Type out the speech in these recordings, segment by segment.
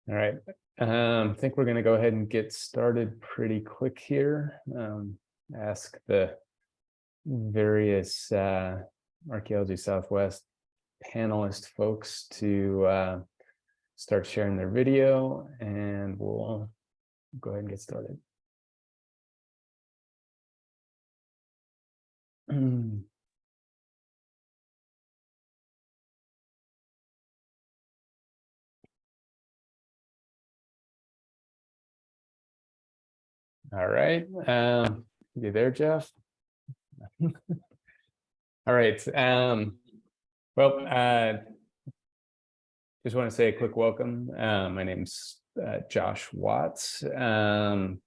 All right. I think we're going to go ahead and get started pretty quick here. Ask the various Archaeology Southwest panelist folks to start sharing their video, and we'll go ahead and get started. All right. You there, Jeff? All right. Well, just want to say a quick welcome. My name's Josh Watts. And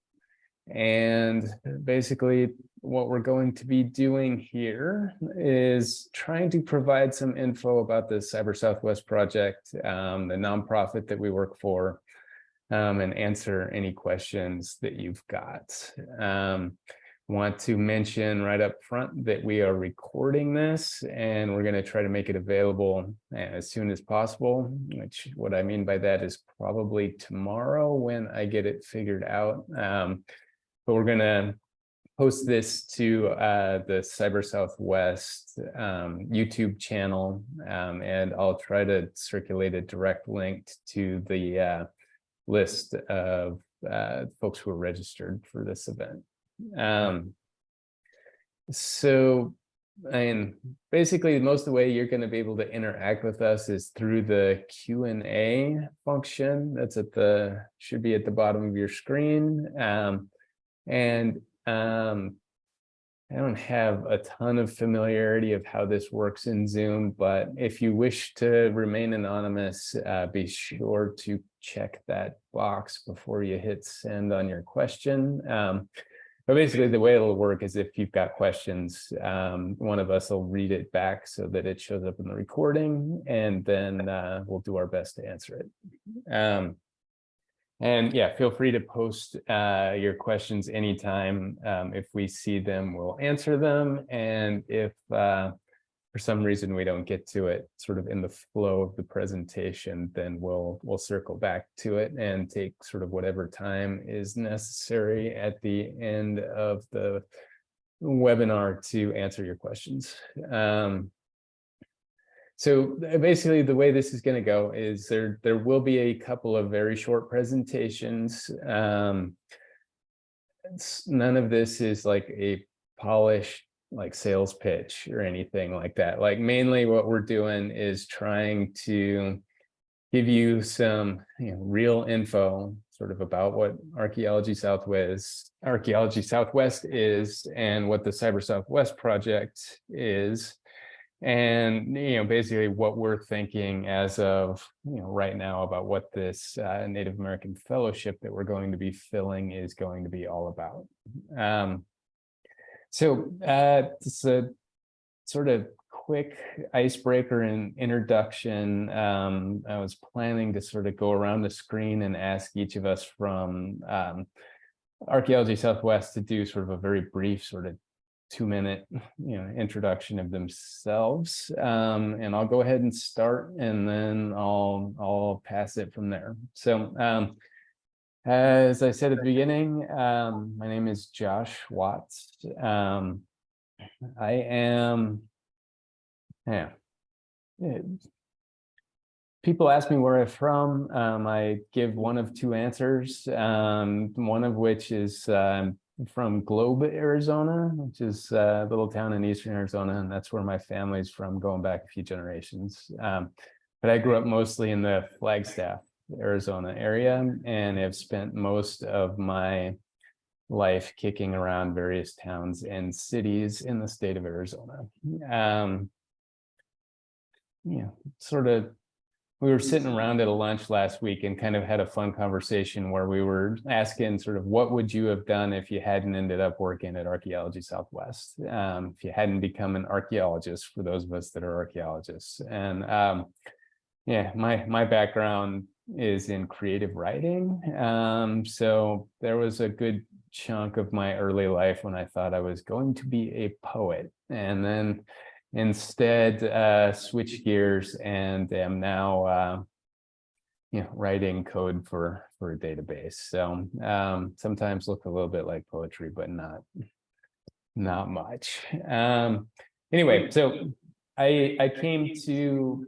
basically what we're going to be doing here is trying to provide some info about the cyberSW project, the nonprofit that we work for, and answer any questions that you've got. Want to mention right up front that we are recording this and we're going to try to make it available as soon as possible, which what I mean by that is probably tomorrow when I get it figured out. But we're going to post this to the cyberSW YouTube channel, and I'll try to circulate a direct link to the list of folks who are registered for this event. So, basically, most of the way you're going to be able to interact with us is through the Q&A function that's should be at the bottom of your screen. I don't have a ton of familiarity of how this works in Zoom, but if you wish to remain anonymous, be sure to check that box before you hit send on your question. But basically the way it'll work is if you've got questions, one of us will read it back so that it shows up in the recording, and then we'll do our best to answer it. And yeah, feel free to post your questions anytime. If we see them, we'll answer them. And if for some reason we don't get to it sort of in the flow of the presentation, then we'll circle back to it and take sort of whatever time is necessary at the end of the webinar to answer your questions. So basically the way this is going to go is there will be a couple of very short presentations. None of this is like a polished like sales pitch or anything like that. Like mainly what we're doing is trying to give you some real info sort of about what Archaeology Southwest is and what the cyberSW project is. And basically what we're thinking as of right now about what this Native American fellowship that we're going to be filling is going to be all about. So it's a sort of quick icebreaker and introduction. I was planning to sort of go around the screen and ask each of us from Archaeology Southwest to do sort of a very brief sort of 2-minute introduction of themselves, and I'll go ahead and start, and then I'll pass it from there. So as I said at the beginning, my name is Josh Watts. I am people ask me where I'm from. I give one of two answers, one of which is from Globe, Arizona, which is a little town in eastern Arizona, and that's where my family's from, going back a few generations. But I grew up mostly in the Flagstaff, Arizona area, and have spent most of my life kicking around various towns and cities in the state of Arizona. We were sitting around at a lunch last week and kind of had a fun conversation where we were asking sort of what would you have done if you hadn't ended up working at Archaeology Southwest, if you hadn't become an archaeologist, for those of us that are archaeologists. And my background is in creative writing. So there was a good chunk of my early life when I thought I was going to be a poet, and then instead switch gears and am now writing code for a database. So sometimes look a little bit like poetry, but not much. Anyway, so I came to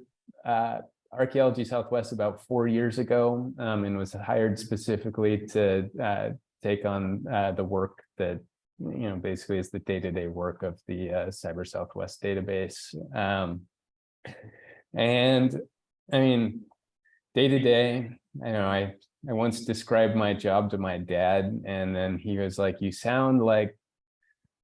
Archaeology Southwest about 4 years ago, and was hired specifically to take on the work that basically is the day-to-day work of the Cyber Southwest database. And I mean, day to day, I once described my job to my dad, and then he was like, "You sound like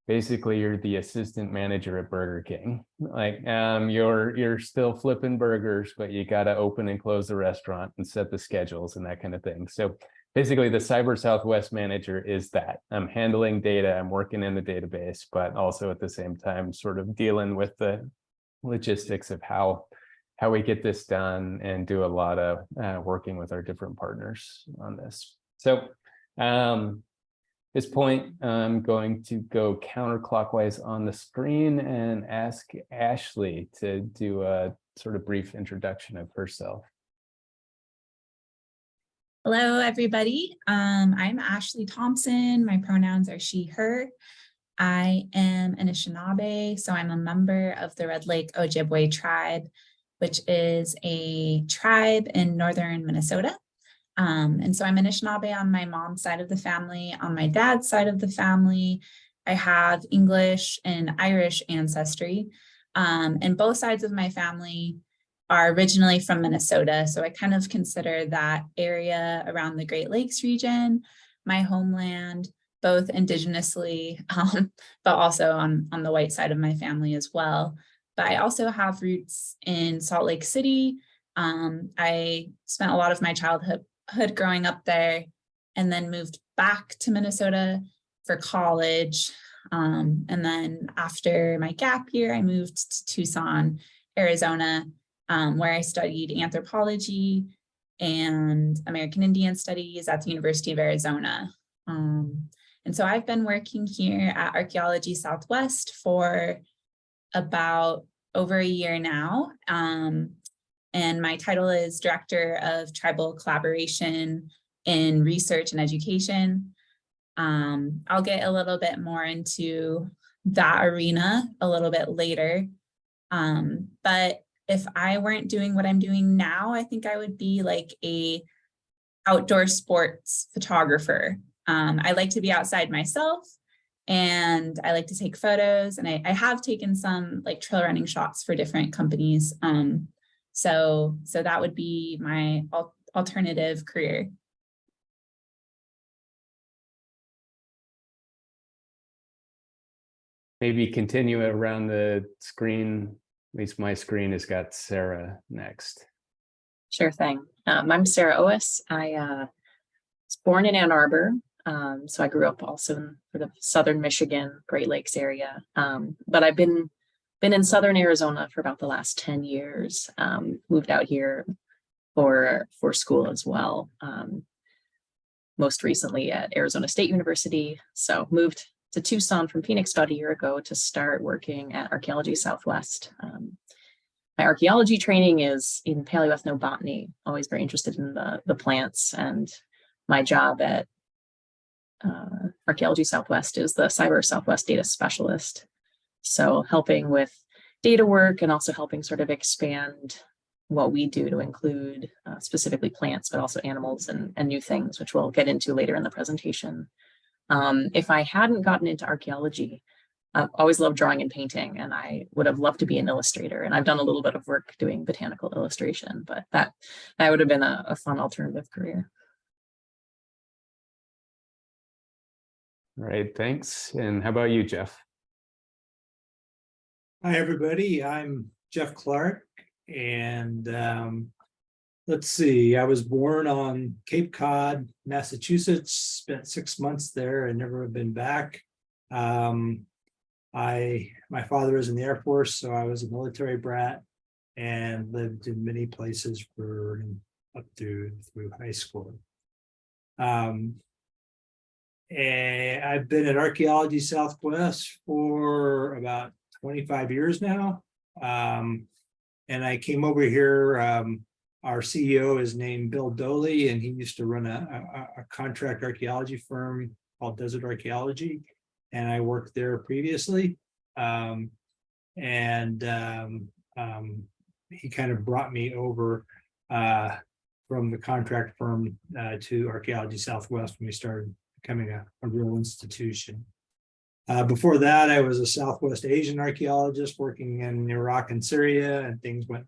basically you're the assistant manager at Burger King. Like, you're still flipping burgers, but you got to open and close the restaurant and set the schedules and that kind of thing." So basically the Cyber Southwest manager is that. I'm handling data, I'm working in the database, but also at the same time sort of dealing with the logistics of how we get this done, and do a lot of working with our different partners on this. So this point, I'm going to go counterclockwise on the screen and ask Ashley to do a sort of brief introduction of herself. Hello, everybody. I'm Ashley Thompson. My pronouns are she, her. I am an Anishinaabe, so I'm a member of the Red Lake Ojibwe tribe, which is a tribe in northern Minnesota. And so I'm Anishinaabe on my mom's side of the family. On my dad's side of the family, I have English and Irish ancestry. And both sides of my family are originally from Minnesota. So I kind of consider that area around the Great Lakes region my homeland, both indigenously, but also on the white side of my family as well. But I also have roots in Salt Lake City. I spent a lot of my childhood growing up there, and then moved back to Minnesota for college. And then after my gap year, I moved to Tucson, Arizona, where I studied anthropology and American Indian Studies at the University of Arizona. And so I've been working here at Archaeology Southwest for about over a year now. And my title is Director of Tribal Collaboration in Research and Education. I'll get a little bit more into that arena a little bit later. But if I weren't doing what I'm doing now, I think I would be like a outdoor sports photographer. I like to be outside myself, and I like to take photos, and I have taken some like trail running shots for different companies. So that would be my alternative career. Maybe continue it around the screen. At least my screen has got Sarah next. Sure thing. I'm Sarah Ois. I was born in Ann Arbor. So I grew up also in sort of southern Michigan, Great Lakes area. But I've been in southern Arizona for about the last 10 years. Moved out here for school as well. Most recently at Arizona State University. So moved to Tucson from Phoenix about a year ago to start working at Archaeology Southwest. My archaeology training is in paleoethnobotany, always very interested in the plants, and my job at Archaeology Southwest is the Cyber Southwest data specialist. So helping with data work and also helping sort of expand what we do to include specifically plants, but also animals and new things, which we'll get into later in the presentation. If I hadn't gotten into archaeology, I've always loved drawing and painting, and I would have loved to be an illustrator. And I've done a little bit of work doing botanical illustration, but that would have been a fun alternative career. All right, thanks. And how about you, Jeff? Hi, everybody. I'm Jeff Clark, and let's see, I was born on Cape Cod, Massachusetts, spent 6 months there and never have been back. My father was in the Air Force, so I was a military brat and lived in many places for up through high school. And I've been at Archaeology Southwest for about 25 years now. And I came over here Our CEO is named Bill Doley, and he used to run a contract archaeology firm called Desert Archaeology, and I worked there previously. He kind of brought me over from the contract firm to Archaeology Southwest when we started becoming a real institution. Before that, I was a Southwest Asian archaeologist working in Iraq and Syria, and things went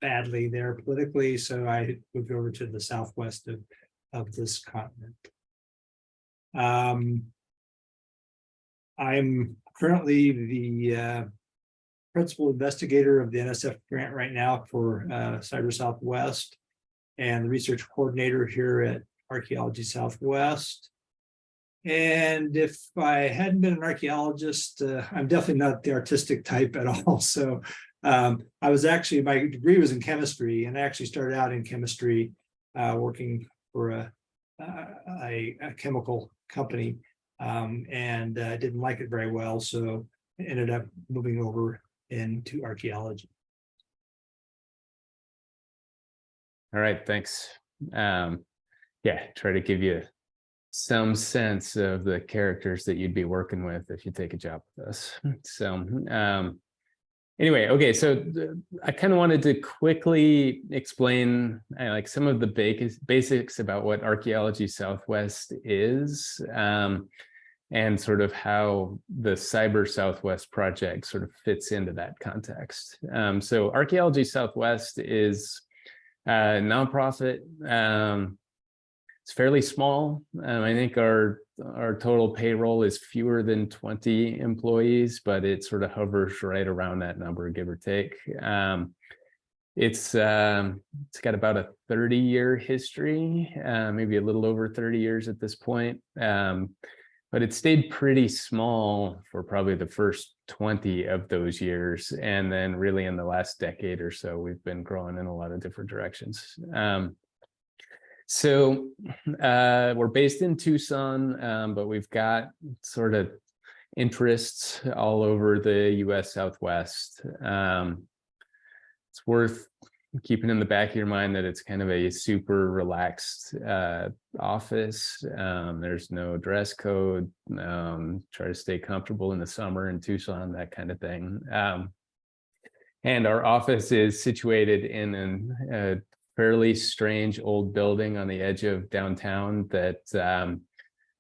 badly there politically, so I moved over to the Southwest of this continent. I'm currently the principal investigator of the NSF grant right now for Cyber Southwest, and the research coordinator here at Archaeology Southwest. And if I hadn't been an archaeologist, I'm definitely not the artistic type at all. So I was actually, my degree was in chemistry, and I actually started out in chemistry working for a chemical company, and I didn't like it very well, so I ended up moving over into archaeology. All right, thanks. Yeah, try to give you some sense of the characters that you'd be working with if you take a job with us. So anyway, okay, so I kind of wanted to quickly explain like some of the basics about what Archaeology Southwest is, and sort of how the Cyber Southwest project sort of fits into that context. So Archaeology Southwest is a nonprofit. It's fairly small. I think our total payroll is fewer than 20 employees, but it sort of hovers right around that number, give or take. It's got about a 30-year history, maybe a little over 30 years at this point. But it stayed pretty small for probably the first 20 of those years. And then really in the last decade or so, we've been growing in a lot of different directions. So we're based in Tucson, but we've got sort of interests all over the US Southwest. It's worth keeping in the back of your mind that it's kind of a super relaxed office. There's no dress code. Try to stay comfortable in the summer in Tucson, that kind of thing. And our office is situated in a fairly strange old building on the edge of downtown that,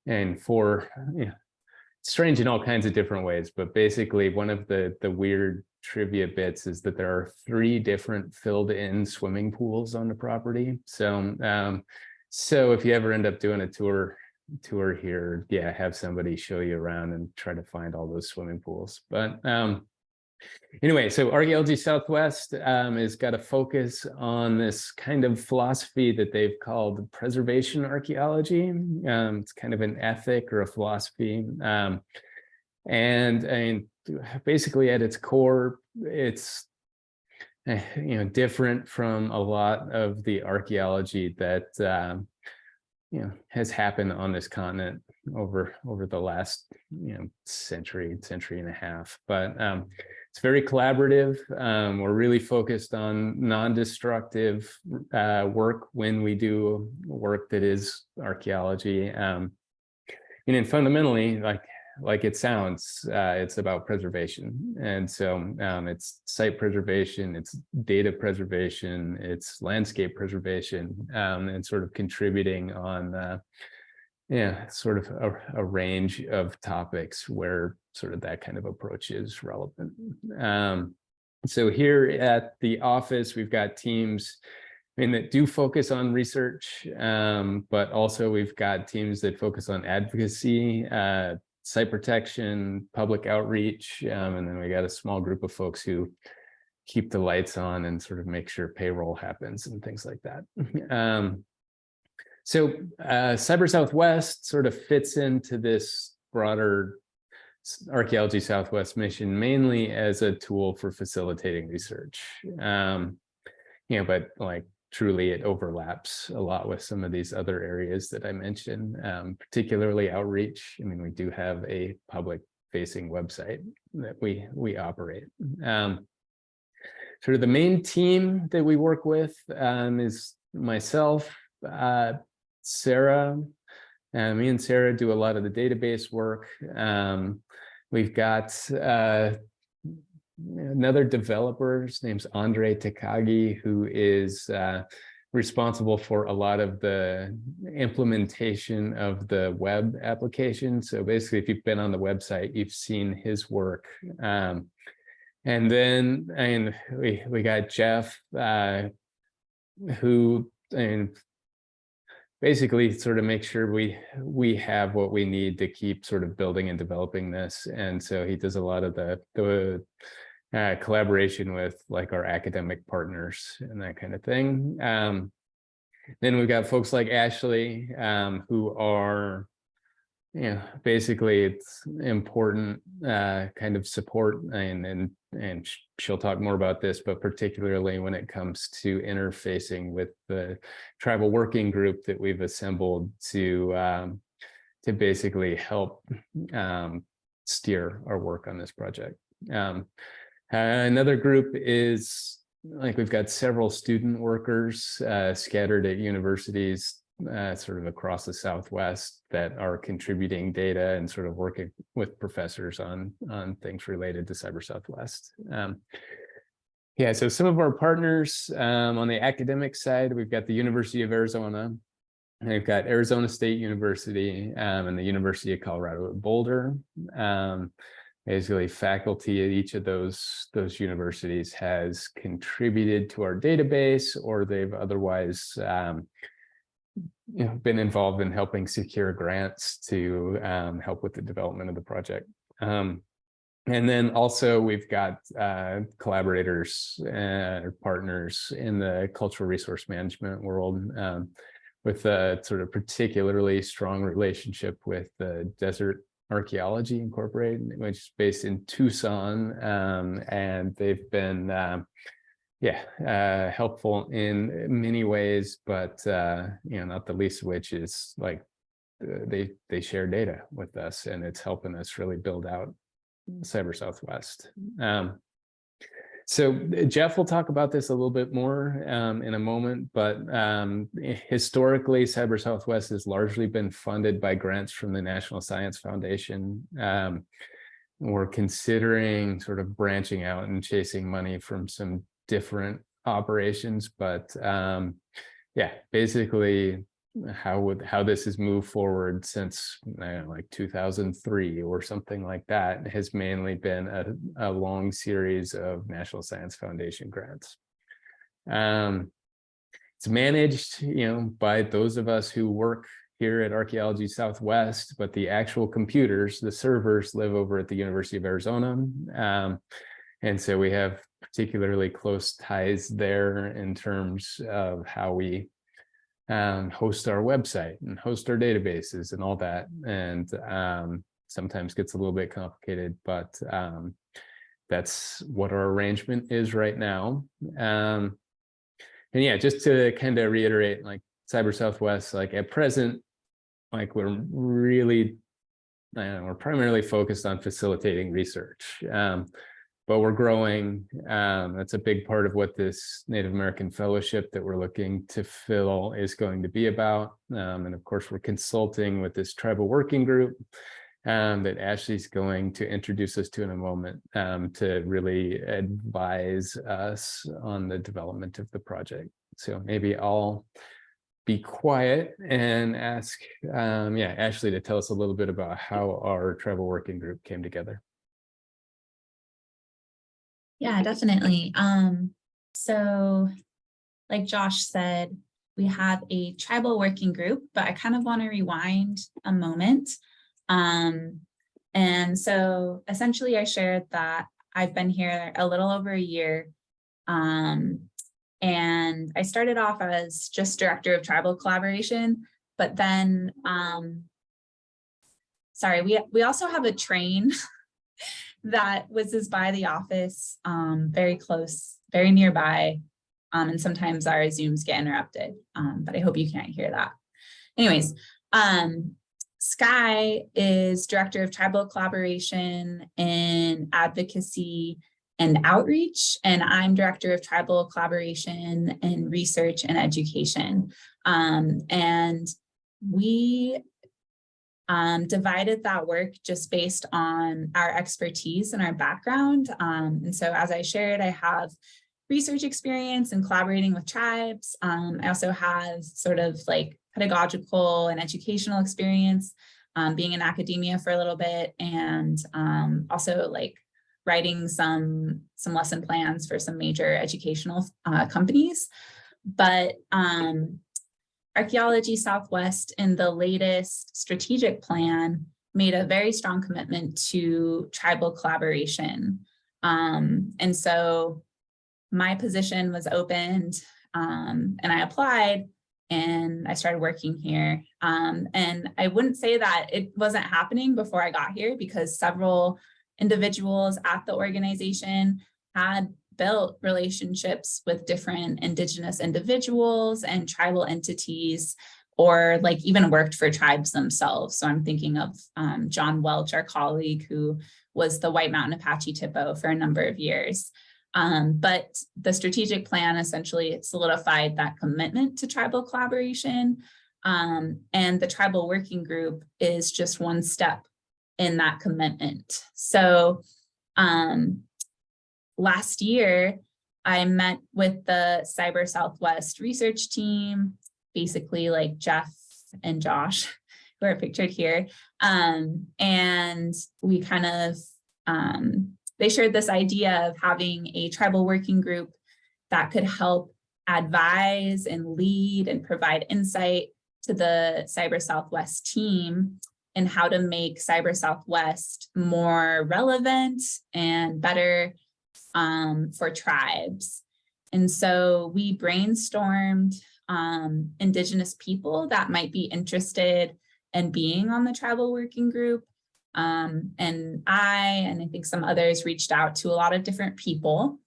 and for, you know, strange in all kinds of different ways, but basically one of the weird trivia bits is that there are 3 different filled-in swimming pools on the property. So, so if you ever end up doing a tour here, yeah, have somebody show you around and try to find all those swimming pools. But anyway, so Archaeology Southwest has got a focus on this kind of philosophy that they've called preservation archaeology. It's kind of an ethic or a philosophy. And basically at its core, it's different from a lot of the archaeology that has happened on this continent over the last century and a half. But it's very collaborative. We're really focused on non-destructive work when we do work that is archaeology. And fundamentally, like it sounds, it's about preservation. And so it's site preservation, it's data preservation, it's landscape preservation, and sort of contributing on sort of a range of topics where sort of that kind of approach is relevant. So here at the office, we've got teams that do focus on research, but also we've got teams that focus on advocacy, site protection, public outreach, and then we got a small group of folks who keep the lights on and sort of make sure payroll happens and things like that. So Cyber Southwest sort of fits into this broader Archaeology Southwest mission, mainly as a tool for facilitating research. But like truly it overlaps a lot with some of these other areas that I mentioned, particularly outreach. We do have a public facing website that we operate. sort of the main team that we work with is myself, Sarah. Me and Sarah do a lot of the database work. We've got another developer, his name's Andre Takagi, who is responsible for a lot of the implementation of the web application. So basically, if you've been on the website, you've seen his work. And then we got Jeff, who basically sort of make sure we have what we need to keep sort of building and developing this. And so he does a lot of the collaboration with like our academic partners and that kind of thing. Then we've got folks like Ashley, who are, basically it's important kind of support, and she'll talk more about this, but particularly when it comes to interfacing with the tribal working group that we've assembled to basically help steer our work on this project. Another group is like we've got several student workers scattered at universities sort of across the Southwest that are contributing data and sort of working with professors on things related to cyberSW. Yeah, so some of our partners on the academic side, we've got the University of Arizona, and we've got Arizona State University and the University of Colorado at Boulder. Basically, faculty at each of those universities has contributed to our database, or they've otherwise been involved in helping secure grants to help with the development of the project. And then also we've got collaborators and partners in the cultural resource management world with a sort of particularly strong relationship with the Desert Archaeology Incorporated, which is based in Tucson, and they've been helpful in many ways, but not the least of which is like they share data with us, and it's helping us really build out cyberSW. So Jeff will talk about this a little bit more in a moment, but historically, cyberSW has largely been funded by grants from the National Science Foundation. We're considering sort of branching out and chasing money from some different operations, but basically how this has moved forward since like 2003 or something like that has mainly been a long series of National Science Foundation grants. It's managed, by those of us who work here at Archaeology Southwest, but the actual computers, the servers, live over at the University of Arizona. And so we have particularly close ties there in terms of how we host our website and host our databases and all that. And sometimes gets a little bit complicated, but that's what our arrangement is right now. And yeah, just to kind of reiterate, like cyberSW, like at present, like we're really, we're primarily focused on facilitating research. But we're growing. That's a big part of what this Native American fellowship that we're looking to fill is going to be about. And of course, we're consulting with this tribal working group that Ashley's going to introduce us to in a moment to really advise us on the development of the project. So maybe I'll be quiet and ask Ashley to tell us a little bit about how our tribal working group came together. Yeah, definitely. So like Josh said, we have a tribal working group, but I kind of want to rewind a moment. And so essentially I shared that I've been here a little over a year. And I started off as just director of tribal collaboration, but then, we also have a train that whizzes by the office, very close, very nearby. And sometimes our Zooms get interrupted, but I hope you can't hear that. Anyways, Sky is director of tribal collaboration and advocacy and outreach, and I'm director of tribal collaboration and research and education. And we divided that work just based on our expertise and our background. And so as I shared, I have research experience in collaborating with tribes. I also have sort of like pedagogical and educational experience, being in academia for a little bit, and also like writing some lesson plans for some major educational companies. But Archaeology Southwest in the latest strategic plan made a very strong commitment to tribal collaboration. And so my position was opened, and I applied and I started working here. And I wouldn't say that it wasn't happening before I got here, because several individuals at the organization had built relationships with different Indigenous individuals and tribal entities, or like even worked for tribes themselves. So I'm thinking of John Welch, our colleague, who was the White Mountain Apache Tippo for a number of years. But the strategic plan essentially solidified that commitment to tribal collaboration. And the tribal working group is just one step in that commitment. So last year, I met with the Cyber Southwest research team, basically like Jeff and Josh, who are pictured here. And we kind of, they shared this idea of having a tribal working group that could help advise and lead and provide insight to the Cyber Southwest team and how to make Cyber Southwest more relevant and better for tribes. And so we brainstormed Indigenous people that might be interested in being on the tribal working group. And I think some others reached out to a lot of different people.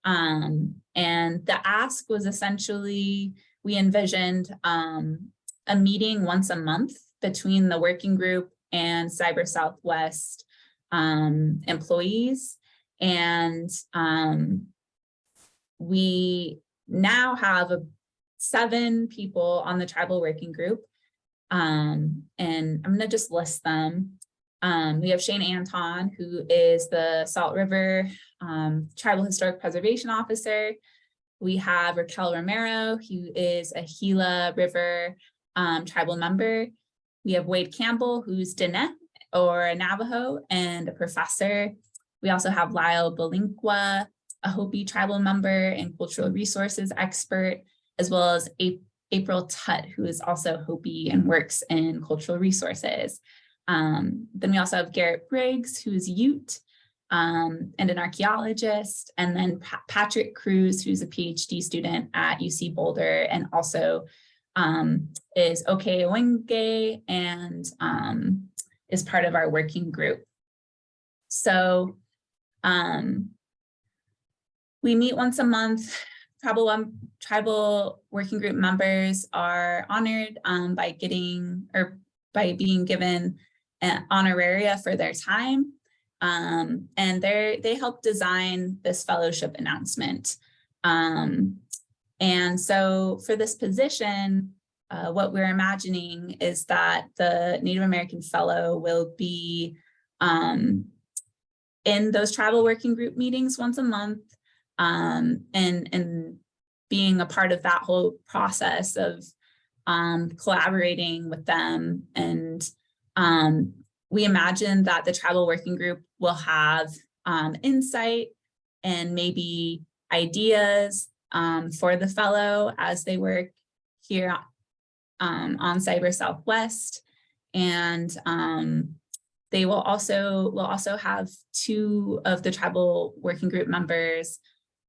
And the ask was essentially, we envisioned a meeting once a month between the working group and Cyber Southwest employees. And we now have 7 people on the tribal working group. And I'm going to just list them. We have Shane Anton, who is the Salt River Tribal Historic Preservation Officer. We have Raquel Romero, who is a Gila River tribal member. We have Wade Campbell, who's Diné or a Navajo and a professor. We also have Lyle Belinkwa, a Hopi tribal member and cultural resources expert, as well as April Tutt, who is also Hopi and works in cultural resources. Then we also have Garrett Briggs, who's Ute and an archaeologist, and then Patrick Cruz, who's a PhD student at UC Boulder and also is Oke-Owenge and is part of our working group. So we meet once a month. Tribal working group members are honored by being given an honoraria for their time. And they help design this fellowship announcement. And so for this position, what we're imagining is that the Native American Fellow will be in those tribal working group meetings once a month, and being a part of that whole process of collaborating with them. And we imagine that the tribal working group will have insight and maybe ideas for the fellow as they work here on Cyber Southwest. And they will also have 2 of the tribal working group members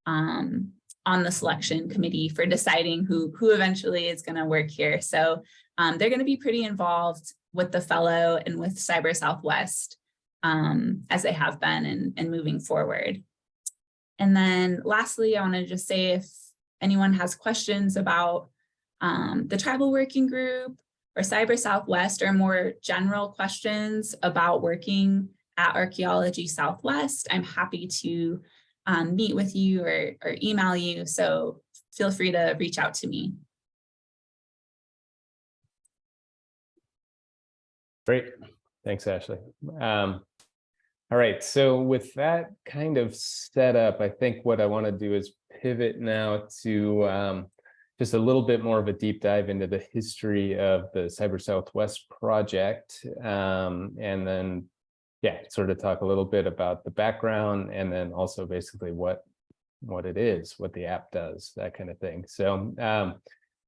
on the selection committee for deciding who eventually is going to work here. So they're going to be pretty involved with the fellow and with Cyber Southwest as they have been and moving forward. And then lastly, I want to just say if anyone has questions about the tribal working group or Cyber Southwest, or more general questions about working at Archaeology Southwest, I'm happy to meet with you or email you. So feel free to reach out to me. Great. Thanks, Ashley. All right, so with that kind of set up, I think what I want to do is pivot now to just a little bit more of a deep dive into the history of the Cyber Southwest project, and then, yeah, sort of talk a little bit about the background, and then also basically what it is, what the app does, that kind of thing. So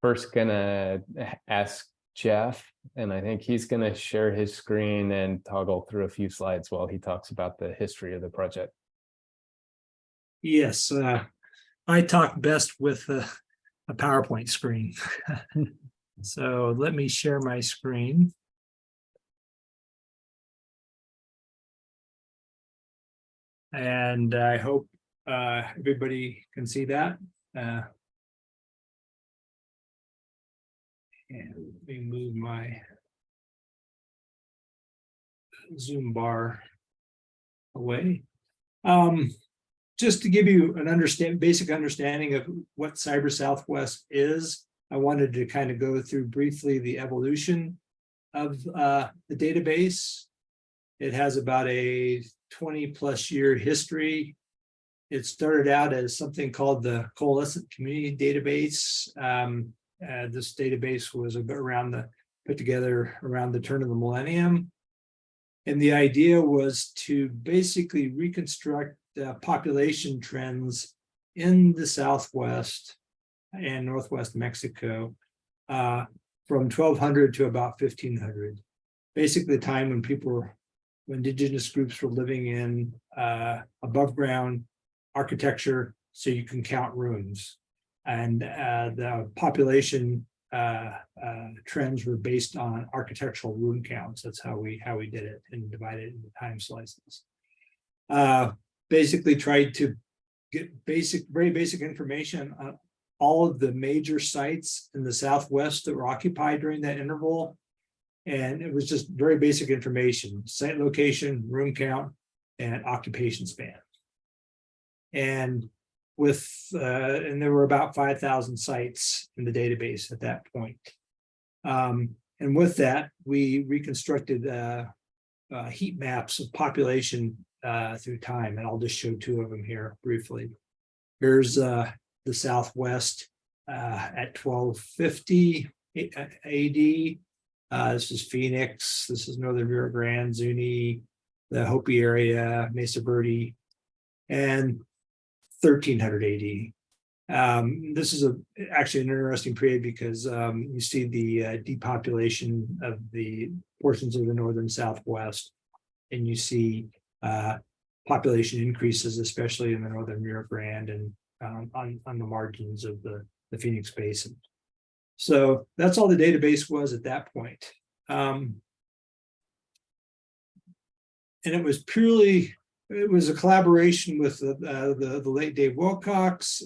first gonna ask Jeff, and I think he's going to share his screen and toggle through a few slides while he talks about the history of the project. Yes, I talk best with a PowerPoint screen. So let me share my screen. And I hope everybody can see that. And let me move my Zoom bar away. Just to give you an basic understanding of what Cyber Southwest is, I wanted to kind of go through briefly the evolution of the database. It has about a 20+ year history. It started out as something called the Coalescent Community Database. This database was put together around the turn of the millennium. And the idea was to basically reconstruct population trends in the Southwest and Northwest Mexico from 1200 to about 1500. Basically the time when indigenous groups were living in above ground architecture, so you can count rooms. And the population trends were based on architectural room counts. That's how we did it and divided it into time slices. Basically tried to get very basic information on all of the major sites in the Southwest that were occupied during that interval. And it was just very basic information: site location, room count, and occupation span. And and there were about 5,000 sites in the database at that point. And with that, we reconstructed heat maps of population through time, and I'll just show two of them here briefly. Here's the Southwest at 1250 AD. This is Phoenix. This is Northern Rio Grande, Zuni, the Hopi area, Mesa Verde, and 1300 AD. This is actually an interesting period because you see the depopulation of the portions of the northern Southwest, and you see population increases, especially in the northern Rio Grande and on the margins of the Phoenix Basin. So that's all the database was at that point. And it was a collaboration with the late Dave Wilcox,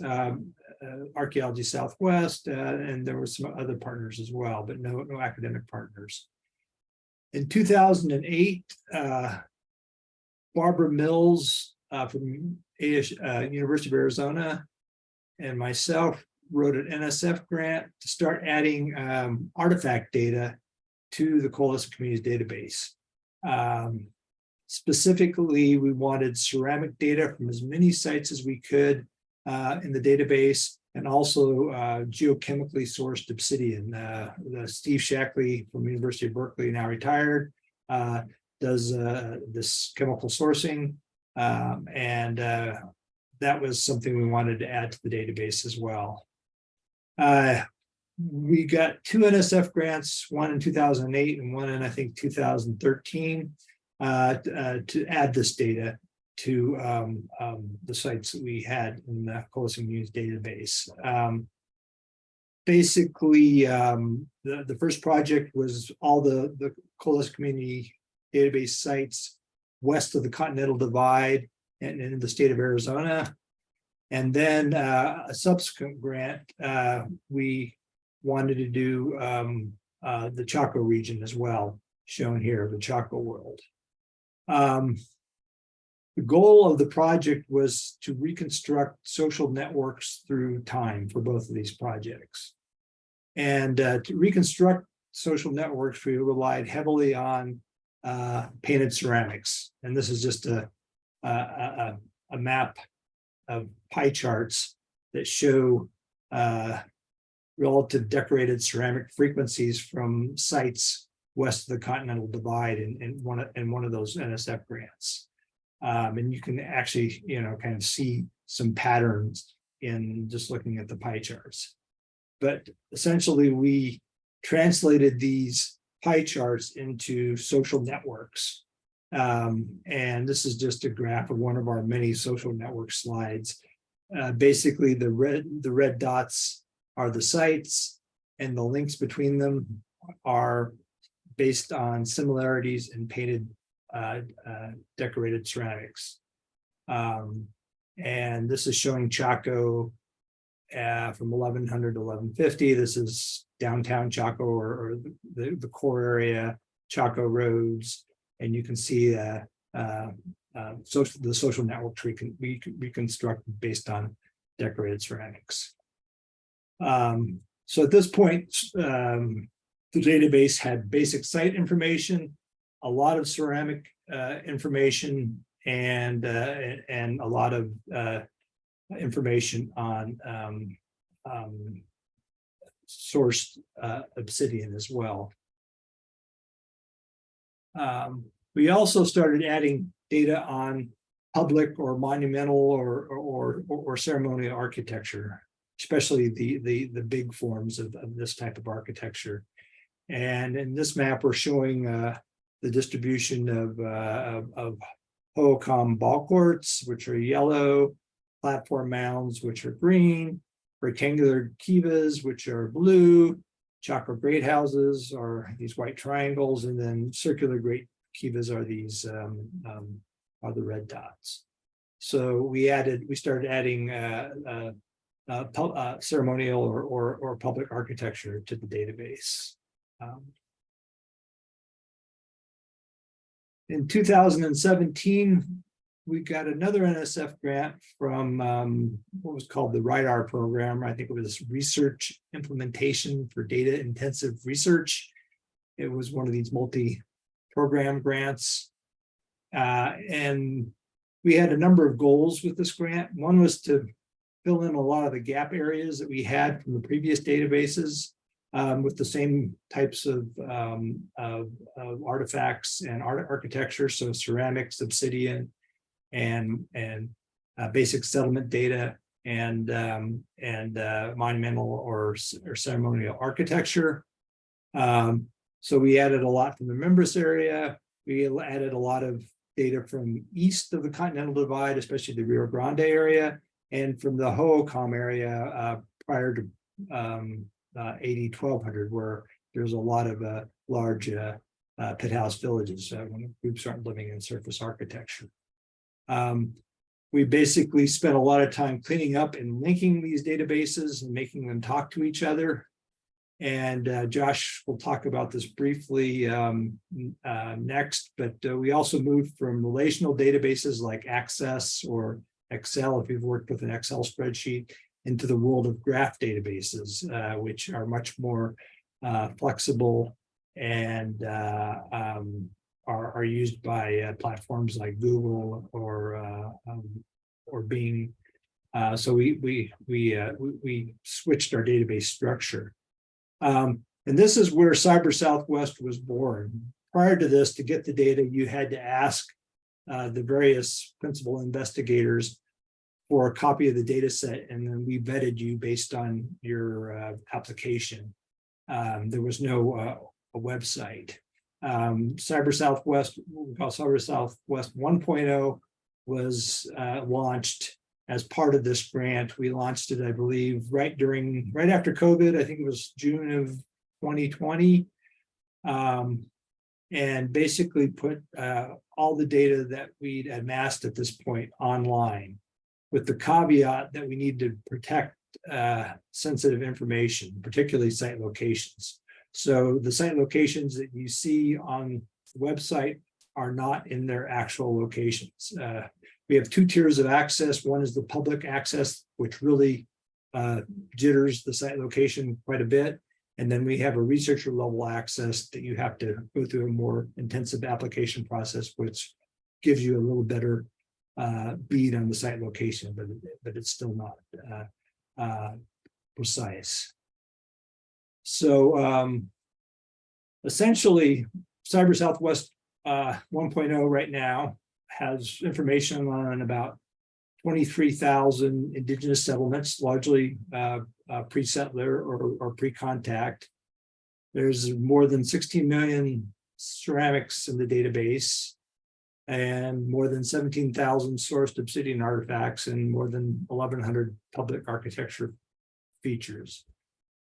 Archaeology Southwest, and there were some other partners as well, but no academic partners. In 2008, Barbara Mills from University of Arizona and myself wrote an NSF grant to start adding artifact data to the Coalescent Communities database. Specifically, we wanted ceramic data from as many sites as we could in the database, and also geochemically sourced obsidian. Steve Shackley from the University of Berkeley, now retired, does this chemical sourcing, and that was something we wanted to add to the database as well. We got 2 NSF grants, one in 2008 and one in, I think, 2013, to add this data to the sites that we had in the Coalescent Communities database. Basically, the first project was all the Coalescent Community database sites west of the Continental Divide and in the state of Arizona. And then a subsequent grant, we wanted to do the Chaco region as well, shown here, the Chaco world. The goal of the project was to reconstruct social networks through time for both of these projects. And to reconstruct social networks, we relied heavily on painted ceramics. And this is just a map of pie charts that show relative decorated ceramic frequencies from sites west of the Continental Divide in one of those NSF grants. And you can actually, kind of see some patterns in just looking at the pie charts. But essentially, we translated these pie charts into social networks. And this is just a graph of one of our many social network slides. Basically, the red dots are the sites, and the links between them are based on similarities in painted decorated ceramics. And this is showing Chaco from 1100 to 1150. This is downtown Chaco or the core area, Chaco roads, and you can see the social networks we can reconstruct based on decorated ceramics. So at this point, the database had basic site information, a lot of ceramic information, and a lot of information on sourced obsidian as well. We also started adding data on public or monumental or ceremonial architecture, especially the big forms of this type of architecture. And in this map, we're showing the distribution of Hohokam ball courts, which are yellow, platform mounds, which are green, rectangular kivas, which are blue, Chaco great houses are these white triangles, and then circular great kivas are these are the red dots. So we started adding ceremonial or public architecture to the database. In 2017, we got another NSF grant from what was called the RIDAR program. I think it was Research Implementation for Data Intensive Research. It was one of these multi-program grants. And we had a number of goals with this grant. One was to fill in a lot of the gap areas that we had from the previous databases with the same types of artifacts and architecture, so ceramics, obsidian, and basic settlement data, and monumental or ceremonial architecture. So we added a lot from the Members area. We added a lot of data from east of the Continental Divide, especially the Rio Grande area, and from the Hohokam area prior to 1200, where there's a lot of large pit house villages when groups aren't living in surface architecture. We basically spent a lot of time cleaning up and linking these databases and making them talk to each other. And Josh will talk about this briefly next, but we also moved from relational databases like Access or Excel, if you've worked with an Excel spreadsheet, into the world of graph databases, which are much more flexible and are used by platforms like Google or Bing. So we switched our database structure. And this is where CyberSW was born. Prior to this, to get the data, you had to ask the various principal investigators for a copy of the data set, and then we vetted you based on your application. There was no a website. CyberSW, what we call CyberSW 1.0, was launched as part of this grant. We launched it, I believe, right after COVID. I think it was June of 2020, and basically put all the data that we'd amassed at this point online, with the caveat that we need to protect sensitive information, particularly site locations. So the site locations that you see on the website are not in their actual locations. We have two tiers of access. One is the public access, which really jitters the site location quite a bit. And then we have a researcher level access that you have to go through a more intensive application process, which gives you a little better bead on the site location, but it's still not precise. So essentially, Cyber Southwest 1.0 right now has information on about 23,000 indigenous settlements, largely pre-settler or pre-contact. There's more than 16 million ceramics in the database, and more than 17,000 sourced obsidian artifacts, and more than 1,100 public architecture features.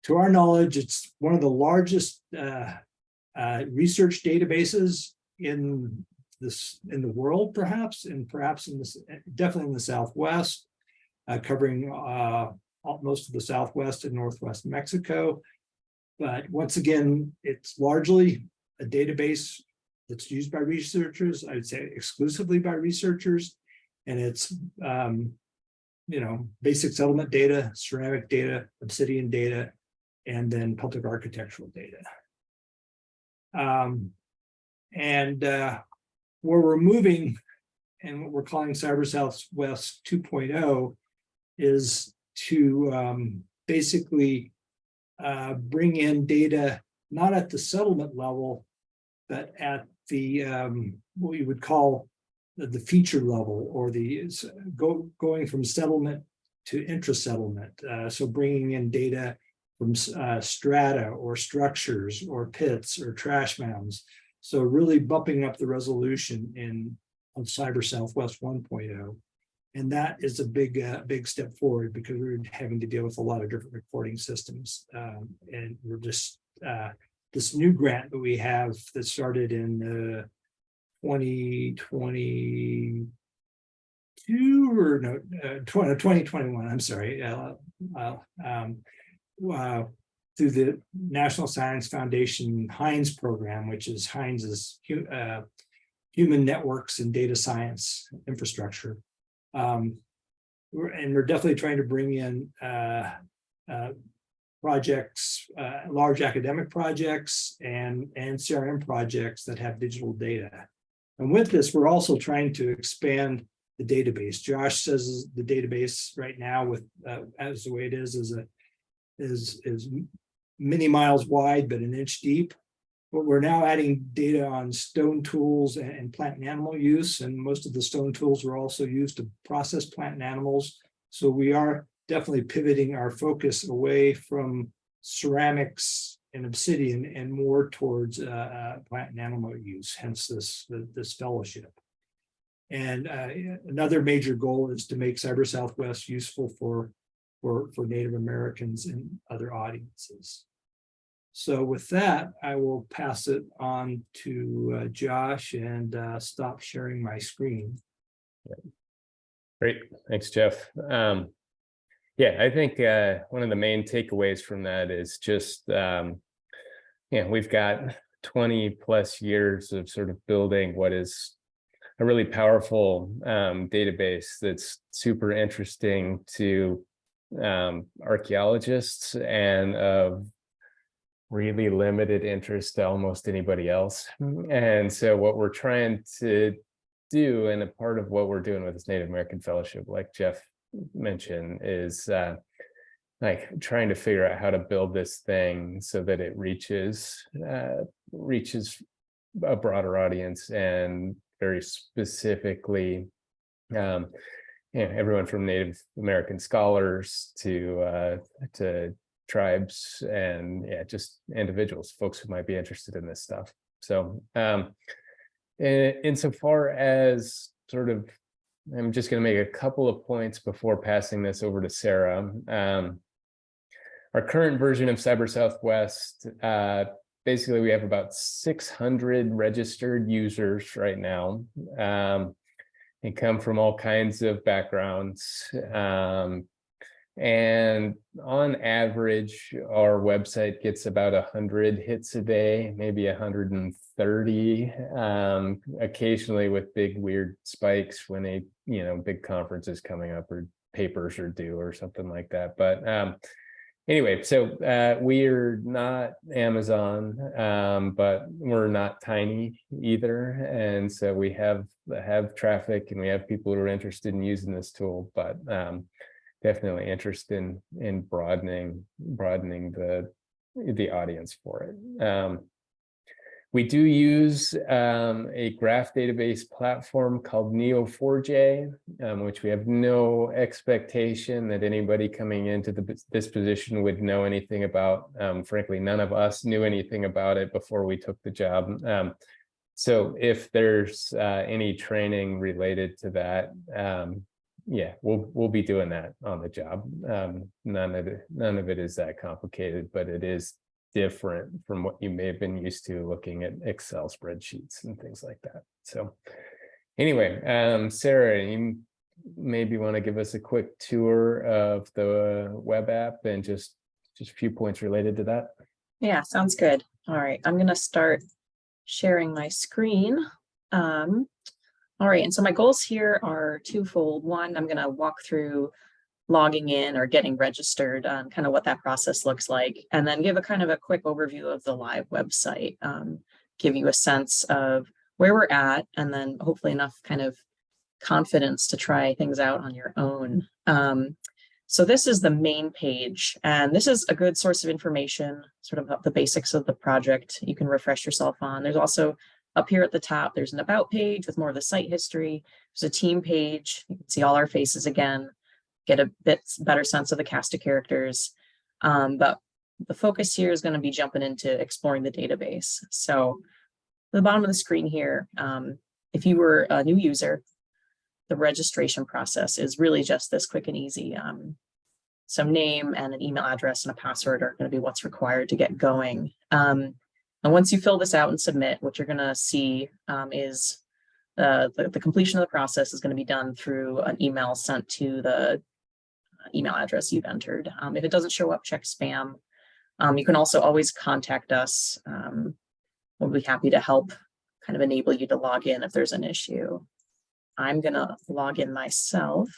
To our knowledge, it's one of the largest research databases in the world, perhaps, and perhaps in this, definitely in the Southwest, covering most of the Southwest and Northwest Mexico. But once again, it's largely a database that's used by researchers. I'd say exclusively by researchers, and it's basic settlement data, ceramic data, obsidian data, and then public architectural data. Where we're moving, and what we're calling Cyber Southwest 2.0, is to basically bring in data not at the settlement level, but at the what we would call the feature level, or the going from settlement to intra-settlement. So bringing in data from strata or structures or pits or trash mounds. So really bumping up the resolution of Cyber Southwest 1.0. And that is a big step forward, because we're having to deal with a lot of different recording systems. And we're just, this new grant that we have that started in 2021, I'm sorry, through the National Science Foundation HINDS program, which is HINDS' Human Networks and Data Science Infrastructure. We're definitely trying to bring in projects, large academic projects and CRM projects that have digital data. And with this, we're also trying to expand the database. Josh says the database right now, with as the way it is many miles wide, but an inch deep. But we're now adding data on stone tools and plant and animal use, and most of the stone tools are also used to process plant and animals. So we are definitely pivoting our focus away from ceramics and obsidian and more towards plant and animal use, hence this fellowship. And another major goal is to make Cyber Southwest useful for Native Americans and other audiences. So with that, I will pass it on to Josh and stop sharing my screen. Great, thanks, Jeff. Yeah, I think one of the main takeaways from that is just, we've got 20 plus years of sort of building what is a really powerful database that's super interesting to archaeologists and of really limited interest to almost anybody else. And so what we're trying to do, and a part of what we're doing with this Native American Fellowship, like Jeff mentioned, is like trying to figure out how to build this thing so that it reaches a broader audience, and very specifically everyone from Native American scholars to tribes and just individuals, folks who might be interested in this stuff. So insofar as sort of, I'm just going to make a couple of points before passing this over to Sarah. Our current version of Cyber Southwest, basically we have about 600 registered users right now. They come from all kinds of backgrounds. And on average, our website gets about 100 hits a day, maybe 130, occasionally with big weird spikes when big conferences coming up or papers are due or something like that. But anyway, so we are not Amazon, but we're not tiny either. And so we have traffic and we have people who are interested in using this tool, but definitely interested in broadening the audience for it. We do use a graph database platform called Neo4j, which we have no expectation that anybody coming into this position would know anything about. Frankly, none of us knew anything about it before we took the job. So if there's any training related to that, yeah, we'll be doing that on the job. None of it is that complicated, but it is different from what you may have been used to looking at Excel spreadsheets and things like that. So anyway, Sarah, you maybe want to give us a quick tour of the web app and just a few points related to that. Yeah, sounds good. All right, I'm going to start sharing my screen. All right, and so my goals here are twofold. One, I'm going to walk through logging in or getting registered, kind of what that process looks like, and then give a kind of a quick overview of the live website, give you a sense of where we're at, and then hopefully enough kind of confidence to try things out on your own. So this is the main page, and this is a good source of information, sort of the basics of the project you can refresh yourself on. There's also up here at the top, there's an about page with more of the site history. There's a team page. You can see all our faces again, get a bit better sense of the cast of characters. But the focus here is going to be jumping into exploring the database. So at the bottom of the screen here, if you were a new user, the registration process is really just this quick and easy. Some name and an email address and a password are going to be what's required to get going. And once you fill this out and submit, what you're going to see is the completion of the process is going to be done through an email sent to the email address you've entered. If it doesn't show up, check spam. You can also always contact us. We'll be happy to help kind of enable you to log in if there's an issue. I'm going to log in myself.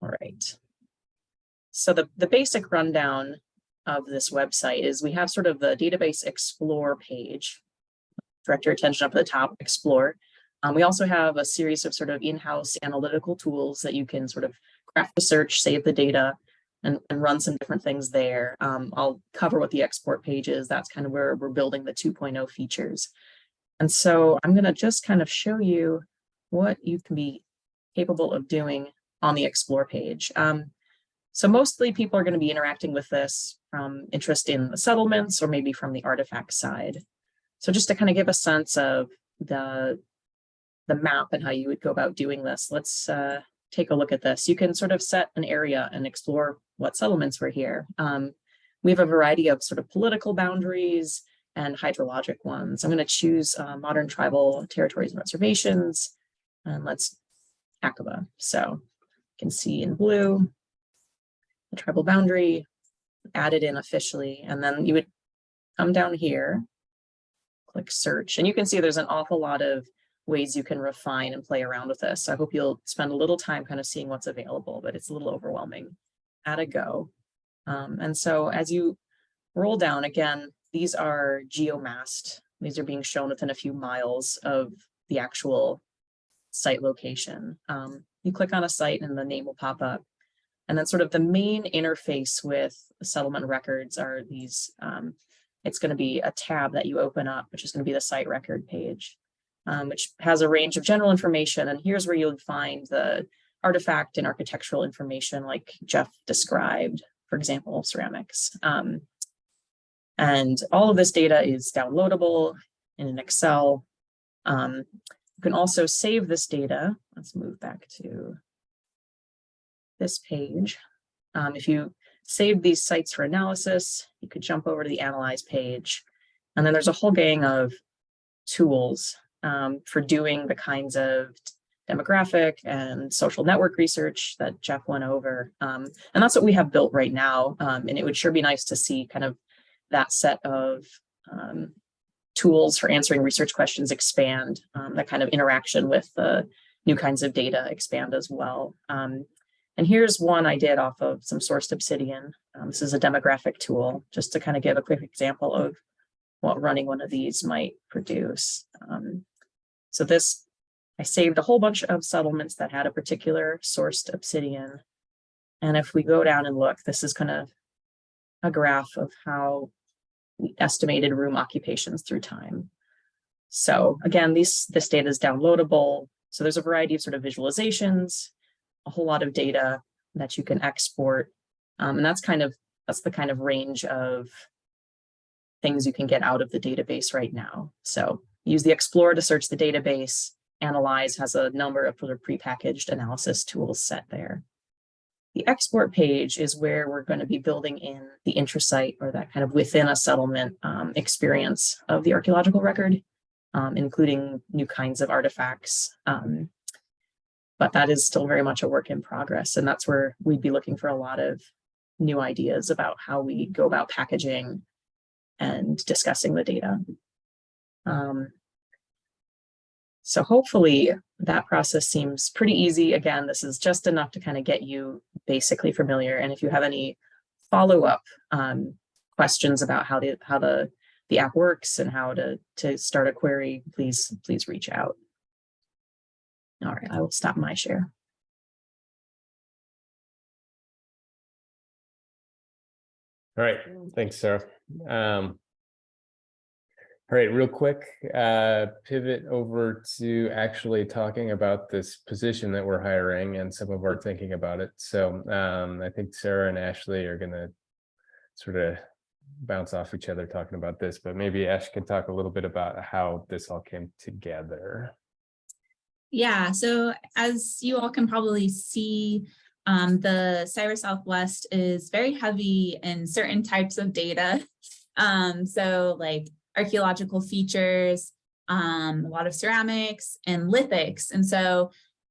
All right. So the basic rundown of this website is we have sort of the database explore page. Direct your attention up at the top, explore. We also have a series of sort of in-house analytical tools that you can sort of craft the search, save the data, and run some different things there. I'll cover what the export page is. That's kind of where we're building the 2.0 features. And so I'm going to just kind of show you what you can be capable of doing on the explore page. So mostly people are going to be interacting with this from interest in the settlements or maybe from the artifact side. So just to kind of give a sense of the map and how you would go about doing this, let's take a look at this. You can sort of set an area and explore what settlements were here. We have a variety of sort of political boundaries and hydrologic ones. I'm going to choose modern tribal territories and reservations, and let's Aqaba. So you can see in blue the tribal boundary added in officially, and then you would come down here, click search, and you can see there's an awful lot of ways you can refine and play around with this. So I hope you'll spend a little time kind of seeing what's available, but it's a little overwhelming. Add a go. And so as you roll down, again, these are geomassed. These are being shown within a few miles of the actual site location. You click on a site and the name will pop up. And then sort of the main interface with settlement records are these, it's going to be a tab that you open up, which is going to be the site record page, which has a range of general information. And here's where you'll find the artifact and architectural information like Jeff described, for example, ceramics. And all of this data is downloadable in an Excel. You can also save this data. Let's move back to this page. If you save these sites for analysis, you could jump over to the analyze page. And then there's a whole gang of tools for doing the kinds of demographic and social network research that Jeff went over. And that's what we have built right now. And it would sure be nice to see kind of that set of tools for answering research questions expand, that kind of interaction with the new kinds of data expand as well. And here's one I did off of some sourced Obsidian. This is a demographic tool, just to kind of give a quick example of what running one of these might produce. So this, I saved a whole bunch of settlements that had a particular sourced Obsidian. And if we go down and look, this is kind of a graph of how we estimated room occupations through time. So again, this data is downloadable. So there's a variety of sort of visualizations, a whole lot of data that you can export. And that's the kind of range of things you can get out of the database right now. So use the Explorer to search the database. Analyze has a number of sort of prepackaged analysis tools set there. The export page is where we're going to be building in the intrasite, or that kind of within a settlement experience of the archaeological record, including new kinds of artifacts. But that is still very much a work in progress. And that's where we'd be looking for a lot of new ideas about how we go about packaging and discussing the data. So hopefully that process seems pretty easy. Again, this is just enough to kind of get you basically familiar. And if you have any follow-up questions about how the app works and how to start a query, please reach out. All right, I will stop my share. All right, thanks, Sarah. All right, real quick, pivot over to actually talking about this position that we're hiring and some of our thinking about it. So I think Sarah and Ashley are going to sort of bounce off each other talking about this, but maybe Ash can talk a little bit about how this all came together. Yeah, so as you all can probably see, the cyberSW is very heavy in certain types of data. So like archaeological features, a lot of ceramics and lithics. And so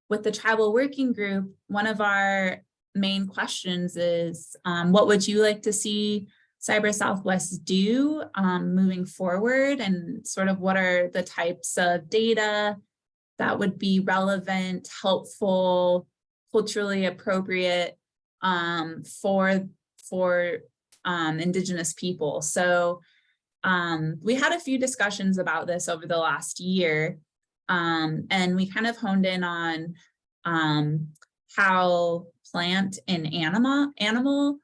with the tribal working group, one of our main questions is, what would you like to see cyberSW do moving forward? And sort of what are the types of data that would be relevant, helpful, culturally appropriate for Indigenous people? So we had a few discussions about this over the last year, and we kind of honed in on how plant and animal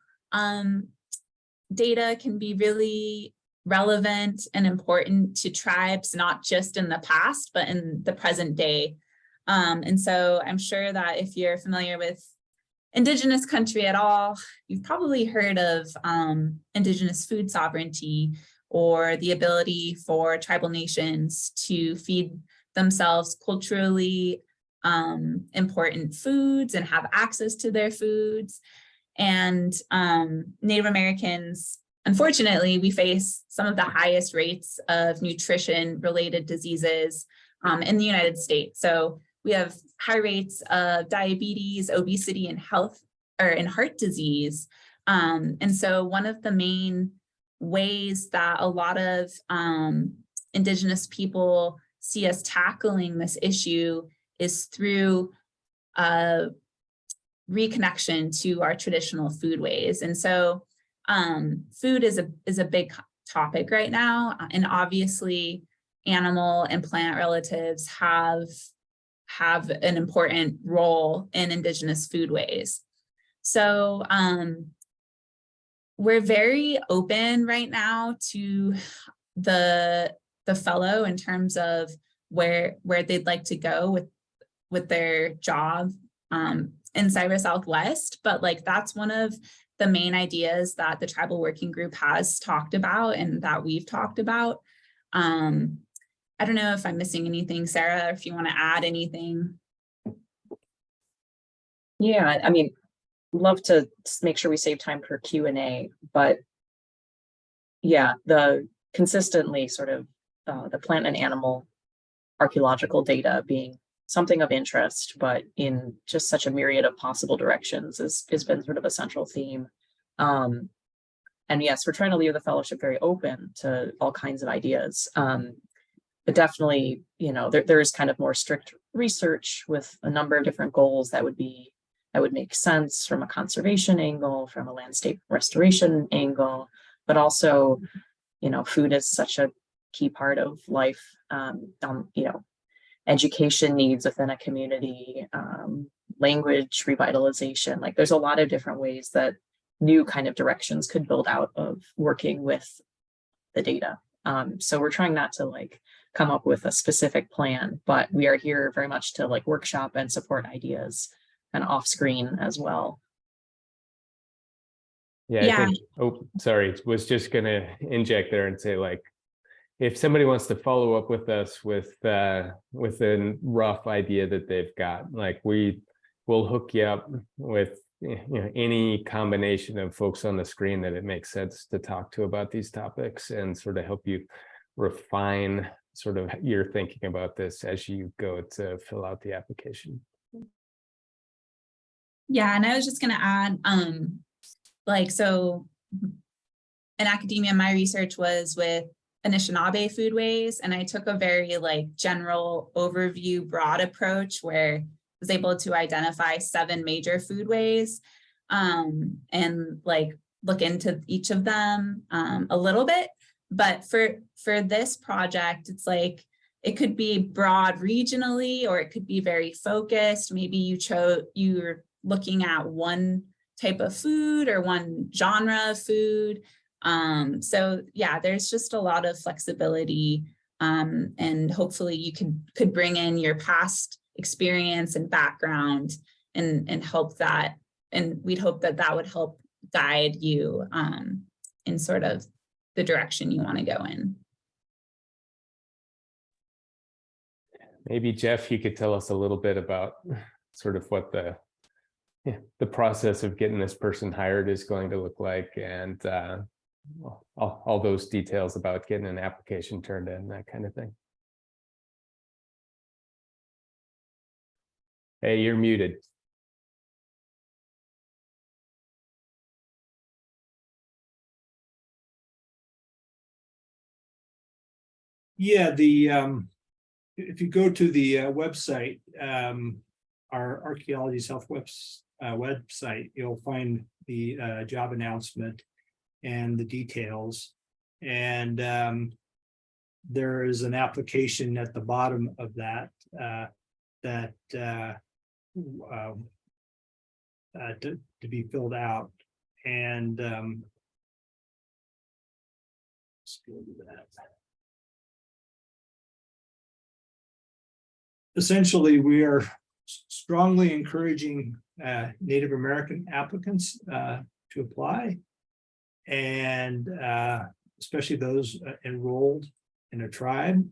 data can be really relevant and important to tribes, not just in the past, but in the present day. And so I'm sure that if you're familiar with Indigenous country at all, you've probably heard of Indigenous food sovereignty, or the ability for tribal nations to feed themselves culturally important foods and have access to their foods. And Native Americans, unfortunately, we face some of the highest rates of nutrition-related diseases in the United States. So we have high rates of diabetes, obesity, and heart disease. And so one of the main ways that a lot of Indigenous people see us tackling this issue is through reconnection to our traditional foodways. And so food is a big topic right now, and obviously animal and plant relatives have an important role in Indigenous foodways. So we're very open right now to the fellow in terms of where they'd like to go with their job in cyberSW, but like that's one of the main ideas that the tribal working group has talked about and that we've talked about. I don't know if I'm missing anything, Sarah, or if you want to add anything. Yeah, I mean, love to make sure we save time for Q&A, but yeah, the consistently sort of the plant and animal archaeological data being something of interest, but in just such a myriad of possible directions has been sort of a central theme. And yes, we're trying to leave the fellowship very open to all kinds of ideas. But definitely, you know, there is kind of more strict research with a number of different goals that would make sense from a conservation angle, from a landscape restoration angle, but also, you know, food is such a key part of life. You know, education needs within a community, language revitalization. Like there's a lot of different ways that new kind of directions could build out of working with the data. So we're trying not to like come up with a specific plan, but we are here very much to like workshop and support ideas and off screen as well. Yeah, I think, oh, sorry, was just gonna inject there and say, like, if somebody wants to follow up with us with a rough idea that they've got, like, we will hook you up with, you know, any combination of folks on the screen that it makes sense to talk to about these topics, and sort of help you refine sort of your thinking about this as you go to fill out the application. Yeah, and I was just gonna add, like, so in academia, my research was with Anishinaabe foodways, and I took a very like general overview, broad approach where I was able to identify 7 major foodways, and like look into each of them a little bit. But for this project, it's like it could be broad regionally, or it could be very focused. Maybe you're looking at one type of food or one genre of food. So yeah, there's just a lot of flexibility, and hopefully you could bring in your past experience and background and help that, and we'd hope that that would help guide you in sort of the direction you want to go in. Maybe Jeff, you could tell us a little bit about sort of what the process of getting this person hired is going to look like, and all those details about getting an application turned in, that kind of thing. Hey, you're muted. Yeah, if you go to the website, our Archaeology website, you'll find the job announcement and the details. And there is an application at the bottom of that to be filled out. And let's go to that. Essentially, we are strongly encouraging Native American applicants to apply, and especially those enrolled in a tribe.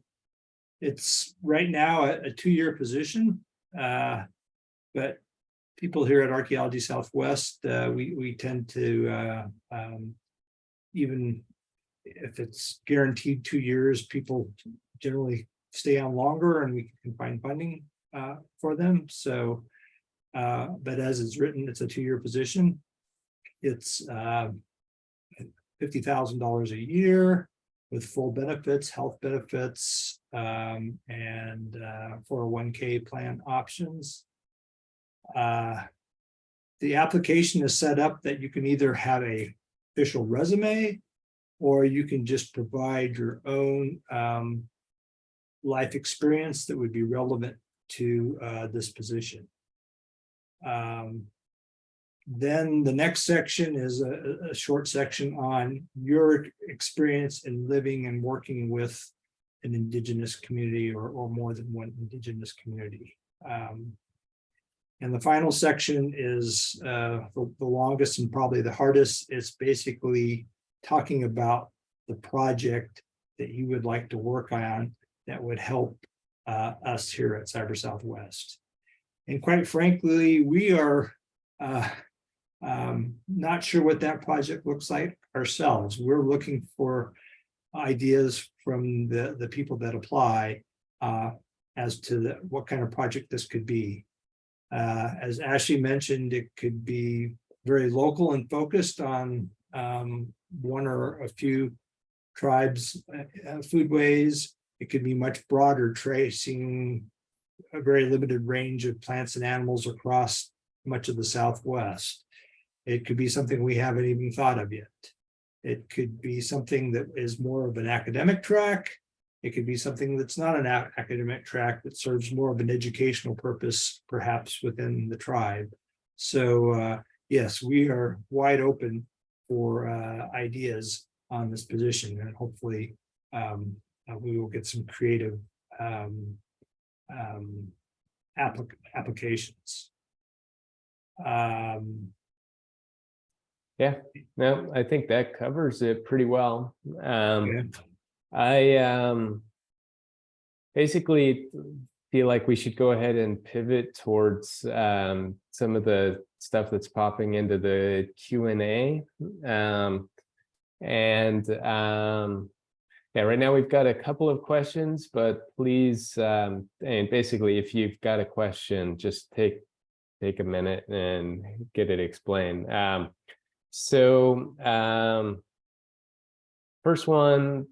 It's right now a 2-year position, but people here at Archaeology Southwest, we tend to, even if it's guaranteed 2 years, people generally stay on longer, and we can find funding for them. So, but as it's written, it's a 2-year position. It's $50,000 a year with full benefits, health benefits, and 401k plan options. The application is set up that you can either have a official resume, or you can just provide your own life experience that would be relevant to this position. Then the next section is a short section on your experience in living and working with an Indigenous community, or more than one Indigenous community. And the final section is the longest and probably the hardest. It's basically talking about the project that you would like to work on that would help us here at Cyber Southwest. And quite frankly, we are not sure what that project looks like ourselves. We're looking for ideas from the people that apply, as to what kind of project this could be. As Ashley mentioned, it could be very local and focused on one or a few tribes' foodways. It could be much broader, tracing a very limited range of plants and animals across much of the Southwest. It could be something we haven't even thought of yet. It could be something that is more of an academic track. It could be something that's not an academic track that serves more of an educational purpose, perhaps within the tribe. So yes, we are wide open for ideas on this position, and hopefully we will get some creative applications. Yeah, no, I think that covers it pretty well. Yeah. I basically feel like we should go ahead and pivot towards some of the stuff that's popping into the Q&A. Yeah, right now we've got a couple of questions, but please, and basically if you've got a question, just take a minute and get it explained. First one,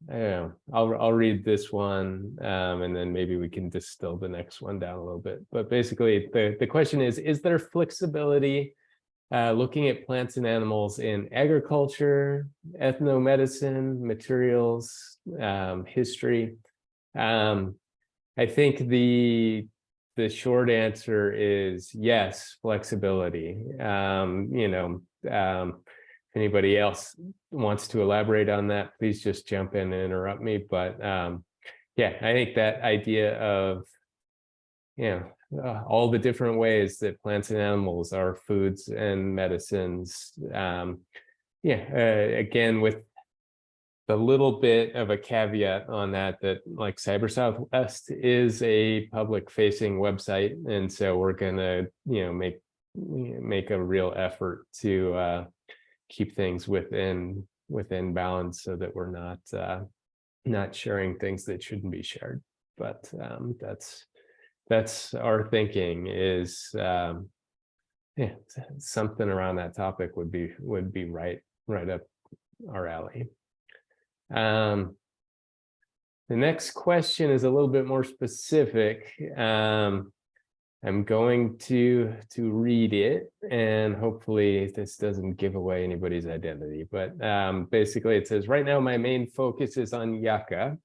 I don't know, I'll read this one, and then maybe we can distill the next one down a little bit. But basically, the question is there flexibility looking at plants and animals in agriculture, ethnomedicine, materials, history? I think the short answer is yes, flexibility. If anybody else wants to elaborate on that, please just jump in and interrupt me. But yeah, I think that idea of all the different ways that plants and animals are foods and medicines. Again, with the little bit of a caveat on that like CyberSW is a public-facing website, and so we're gonna make a real effort to keep things within balance so that we're not sharing things that shouldn't be shared. But that's our thinking is something around that topic would be right up our alley. The next question is a little bit more specific. I'm going to read it, and hopefully this doesn't give away anybody's identity. But basically it says, right now my main focus is on yucca.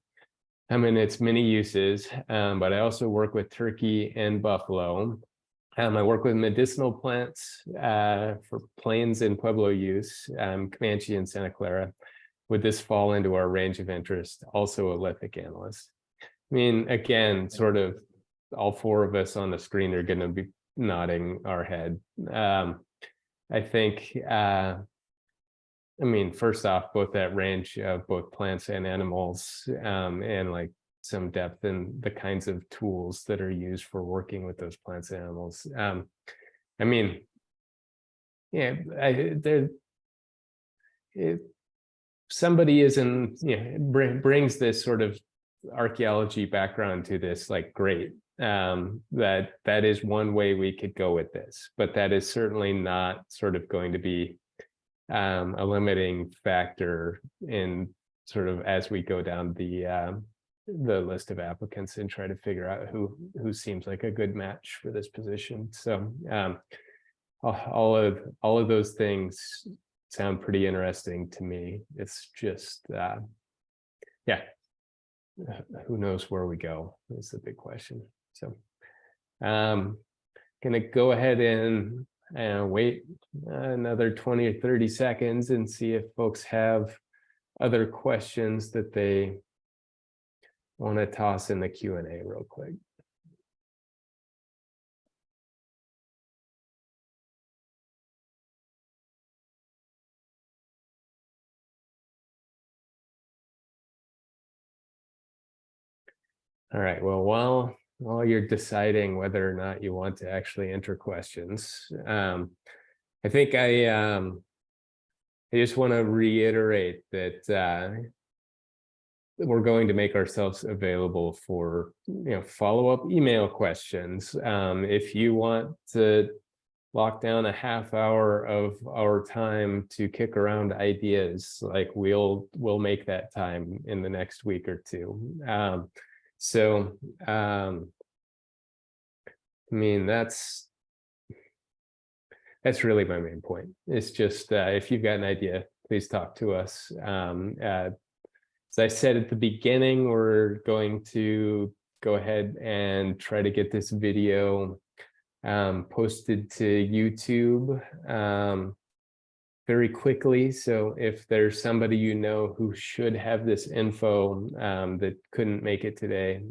In its many uses, but I also work with turkey and buffalo. I work with medicinal plants for Plains and Pueblo use, Comanche and Santa Clara. Would this fall into our range of interest? Also a lithic analyst. Again, sort of all four of us on the screen are going to be nodding our head. I think, first off, both that range of both plants and animals, and like some depth in the kinds of tools that are used for working with those plants and animals. Somebody brings this sort of archaeology background to this, like, great. That is one way we could go with this, but that is certainly not sort of going to be a limiting factor in sort of as we go down the list of applicants and try to figure out who seems like a good match for this position. So all of those things sound pretty interesting to me. It's just who knows where we go is the big question. So gonna go ahead and wait another 20 or 30 seconds and see if folks have other questions that they want to toss in the Q&A real quick. All right, well, while you're deciding whether or not you want to actually enter questions, I think I just want to reiterate that we're going to make ourselves available for, follow-up email questions. If you want to lock down a half hour of our time to kick around ideas, like we'll make that time in the next week or two. I mean, that's really my main point. It's just if you've got an idea, please talk to us. As I said at the beginning, we're going to go ahead and try to get this video posted to YouTube very quickly. So if there's somebody who should have this info that couldn't make it today,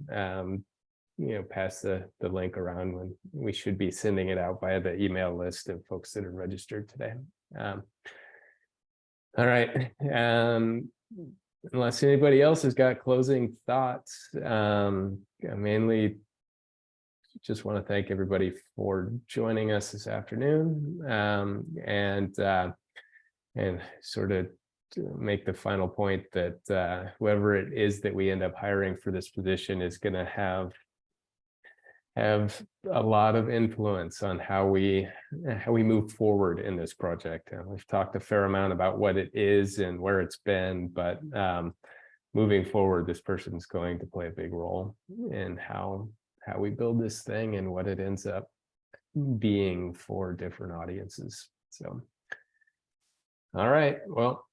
pass the link around. When we should be sending it out via the email list of folks that are registered today. All right. Unless anybody else has got closing thoughts, I mainly just want to thank everybody for joining us this afternoon, and sort of make the final point that whoever it is that we end up hiring for this position is going to have a lot of influence on how we move forward in this project. We've talked a fair amount about what it is and where it's been, but moving forward, this person's going to play a big role in how we build this thing and what it ends up being for different audiences. So, all right, well,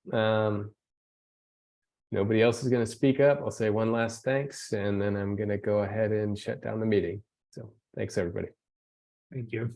nobody else is going to speak up. I'll say one last thanks, and then I'm going to go ahead and shut down the meeting. So thanks, everybody. Thank you.